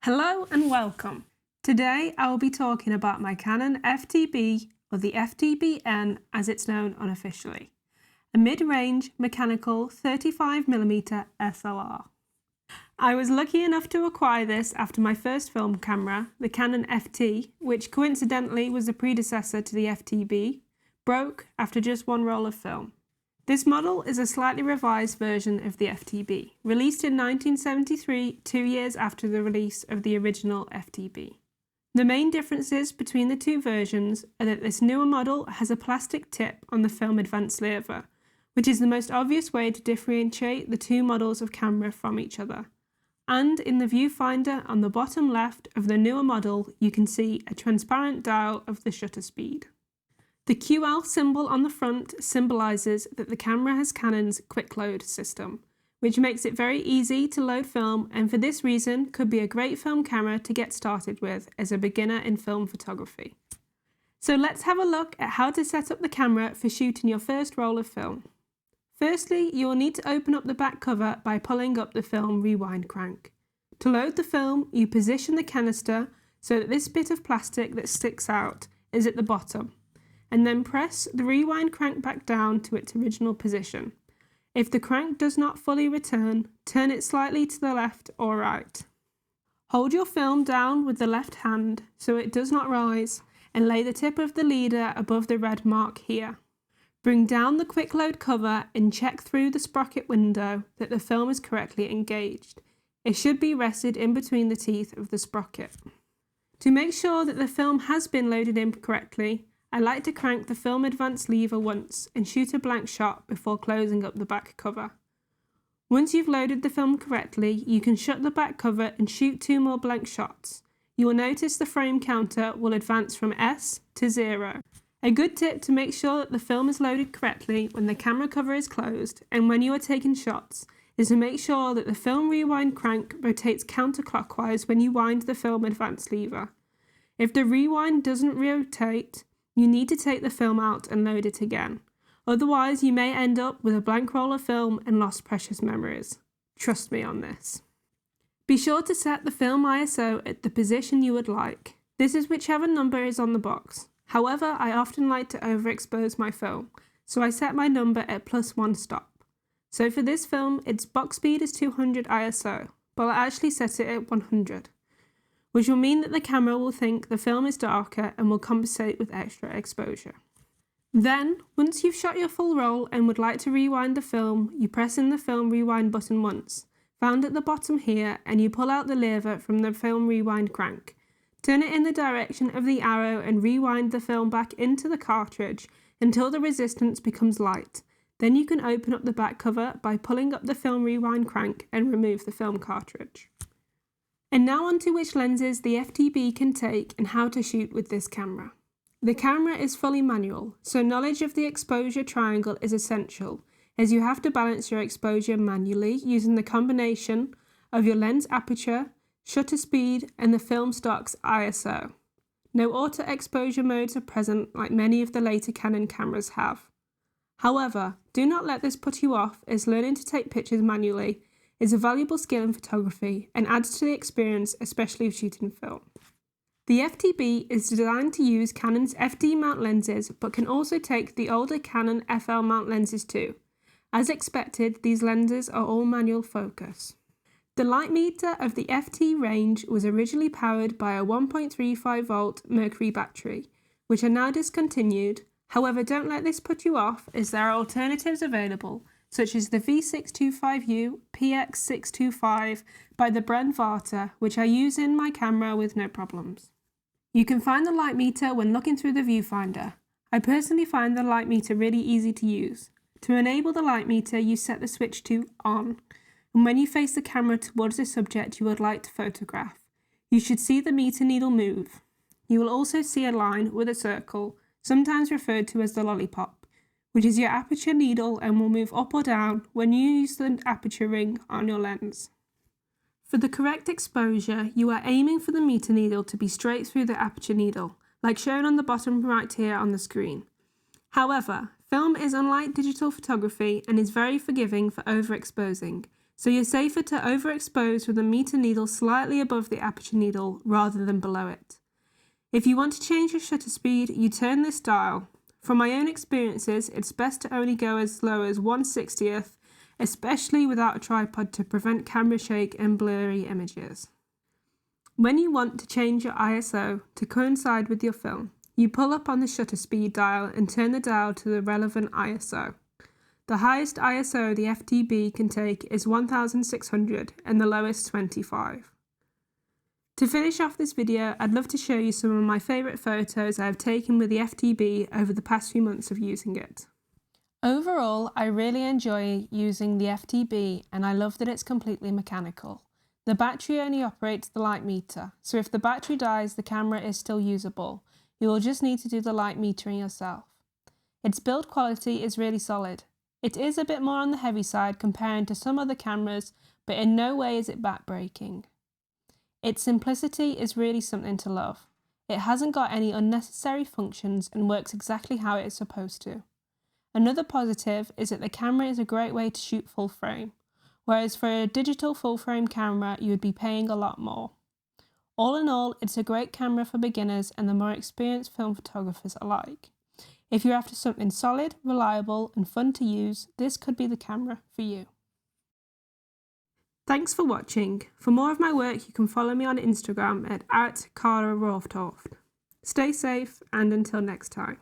Hello and welcome. Today I will be talking about my Canon FTb, or the FTbN as it's known unofficially, a mid-range mechanical 35mm SLR. I was lucky enough to acquire this after my first film camera, the Canon FT, which coincidentally was the predecessor to the FTb, broke after just one roll of film. This model is a slightly revised version of the FTb, released in 1973, 2 years after the release of the original FTb. The main differences between the two versions are that this newer model has a plastic tip on the film advance lever, which is the most obvious way to differentiate the two models of camera from each other. And in the viewfinder on the bottom left of the newer model, you can see a transparent dial of the shutter speed. The QL symbol on the front symbolises that the camera has Canon's quick load system, which makes it very easy to load film and for this reason could be a great film camera to get started with as a beginner in film photography. So let's have a look at how to set up the camera for shooting your first roll of film. Firstly, you will need to open up the back cover by pulling up the film rewind crank. To load the film, you position the canister so that this bit of plastic that sticks out is at the bottom, and then press the rewind crank back down to its original position. If the crank does not fully return, turn it slightly to the left or right. Hold your film down with the left hand so it does not rise and lay the tip of the leader above the red mark here. Bring down the quick load cover and check through the sprocket window that the film is correctly engaged. It should be rested in between the teeth of the sprocket. To make sure that the film has been loaded in correctly, I like to crank the film advance lever once and shoot a blank shot before closing up the back cover. Once you've loaded the film correctly, you can shut the back cover and shoot 2 more blank shots. You will notice the frame counter will advance from S to 0. A good tip to make sure that the film is loaded correctly when the camera cover is closed and when you are taking shots is to make sure that the film rewind crank rotates counterclockwise when you wind the film advance lever. If the rewind doesn't rotate, you need to take the film out and load it again. Otherwise, you may end up with a blank roll of film and lost precious memories. Trust me on this. Be sure to set the film ISO at the position you would like. This is whichever number is on the box. However, I often like to overexpose my film, so I set my number at +1 stop. So for this film, its box speed is 200 ISO, but I actually set it at 100. Which will mean that the camera will think the film is darker and will compensate with extra exposure. Then, once you've shot your full roll and would like to rewind the film, you press in the film rewind button once, found at the bottom here, and you pull out the lever from the film rewind crank. Turn it in the direction of the arrow and rewind the film back into the cartridge until the resistance becomes light. Then you can open up the back cover by pulling up the film rewind crank and remove the film cartridge. And now on to which lenses the FTb can take and how to shoot with this camera. The camera is fully manual, so knowledge of the exposure triangle is essential, as you have to balance your exposure manually using the combination of your lens aperture, shutter speed, and the film stock's ISO. No auto exposure modes are present like many of the later Canon cameras have. However, do not let this put you off, as learning to take pictures manually is a valuable skill in photography and adds to the experience, especially of shooting film. The FTb is designed to use Canon's FD mount lenses but can also take the older Canon FL mount lenses too. As expected, these lenses are all manual focus. The light meter of the FT range was originally powered by a 1.35 volt mercury battery, which are now discontinued. However, don't let this put you off, as there are alternatives available, such as the V625U PX625 by the brand Varta, which I use in my camera with no problems. You can find the light meter when looking through the viewfinder. I personally find the light meter really easy to use. To enable the light meter, you set the switch to on, and when you face the camera towards the subject you would like to photograph, you should see the meter needle move. You will also see a line with a circle, sometimes referred to as the lollipop, which is your aperture needle and will move up or down when you use the aperture ring on your lens. For the correct exposure, you are aiming for the meter needle to be straight through the aperture needle, like shown on the bottom right here on the screen. However, film is unlike digital photography and is very forgiving for overexposing, so you're safer to overexpose with a meter needle slightly above the aperture needle rather than below it. If you want to change your shutter speed, you turn this dial. From my own experiences, it's best to only go as low as 1/60th, especially without a tripod to prevent camera shake and blurry images. When you want to change your ISO to coincide with your film, you pull up on the shutter speed dial and turn the dial to the relevant ISO. The highest ISO the FTb can take is 1600 and the lowest 25. To finish off this video, I'd love to show you some of my favourite photos I have taken with the FTb over the past few months of using it. Overall, I really enjoy using the FTb and I love that it's completely mechanical. The battery only operates the light meter, so if the battery dies, the camera is still usable. You will just need to do the light metering yourself. Its build quality is really solid. It is a bit more on the heavy side comparing to some other cameras, but in no way is it backbreaking. Its simplicity is really something to love. It hasn't got any unnecessary functions and works exactly how it is supposed to. Another positive is that the camera is a great way to shoot full frame, whereas for a digital full frame camera you would be paying a lot more. All in all, it's a great camera for beginners and the more experienced film photographers alike. If you're after something solid, reliable and fun to use, this could be the camera for you. Thanks for watching. For more of my work, you can follow me on Instagram at @KaraRorftoft. Stay safe and until next time.